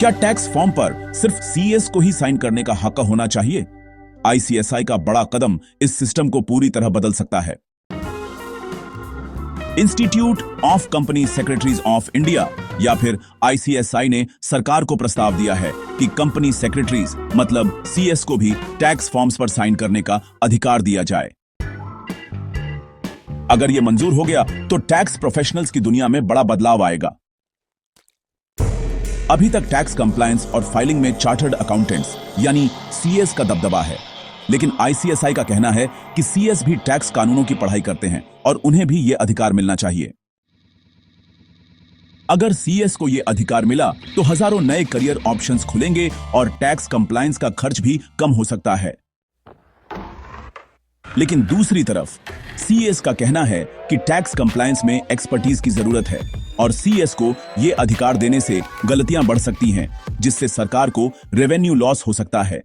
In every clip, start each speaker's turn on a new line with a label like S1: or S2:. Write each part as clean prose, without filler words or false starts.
S1: क्या tax form पर सिर्फ सीएस को ही साइन करने का हक होना चाहिए? आईसीएसआई का बड़ा कदम इस सिस्टम को पूरी तरह बदल सकता है। Institute of company secretaries of India या फिर आईसीएसआई ने सरकार को प्रस्ताव दिया है कि कंपनी सेक्रेटरीज मतलब सीएस को भी टैक्स फॉर्म्स पर साइन करने का अधिकार दिया जाए। अगर यह मंजूर हो गया तो टैक्स प्रोफेशनल्स की दुनिया में बड़ा बदलाव आएगा। अभी तक टैक्स कंप्लायंस और फाइलिंग में चार्टर्ड अकाउंटेंट्स यानी सीएस का दबदबा है, लेकिन आईसीएसआई का कहना है कि सीएस भी टैक्स कानूनों की पढ़ाई करते हैं और उन्हें भी यह अधिकार मिलना चाहिए। अगर सीएस को यह अधिकार मिला तो हजारों नए करियर ऑप्शंस खुलेंगे और टैक्स कंप्लायंस का खर्च भी कम हो सकता है। लेकिन दूसरी तरफ सीएस का कहना है कि टैक्स कंप्लायंस में एक्सपर्टीज की जरूरत है और सीएस को यह अधिकार देने से गलतियां बढ़ सकती हैं, जिससे सरकार को रेवेन्यू लॉस हो सकता है।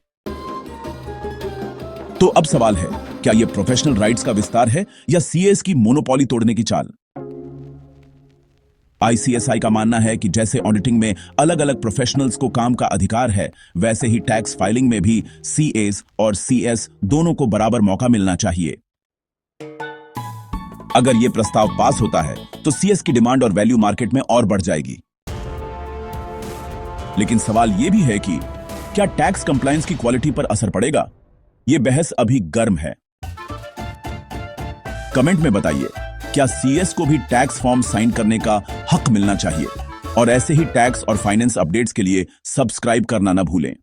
S1: तो अब सवाल है, क्या यह प्रोफेशनल राइट्स का विस्तार है या सीएस की मोनोपोली तोड़ने की चाल? आईसीएसआई का मानना है कि जैसे ऑडिटिंग में अलग अलग प्रोफेशनल्स को काम का अधिकार है, वैसे ही टैक्स फाइलिंग में भी सीएस और सीएस दोनों को बराबर मौका मिलना चाहिए। अगर यह प्रस्ताव पास होता है तो सीएस की डिमांड और वैल्यू मार्केट में और बढ़ जाएगी। लेकिन सवाल यह भी है कि क्या टैक्स कंप्लायंस की क्वालिटी पर असर पड़ेगा? यह बहस अभी गर्म है। कमेंट में बताइए, क्या सीएस को भी टैक्स फॉर्म साइन करने का हक मिलना चाहिए? और ऐसे ही टैक्स और फाइनेंस अपडेट्स के लिए सब्सक्राइब करना न भूलें।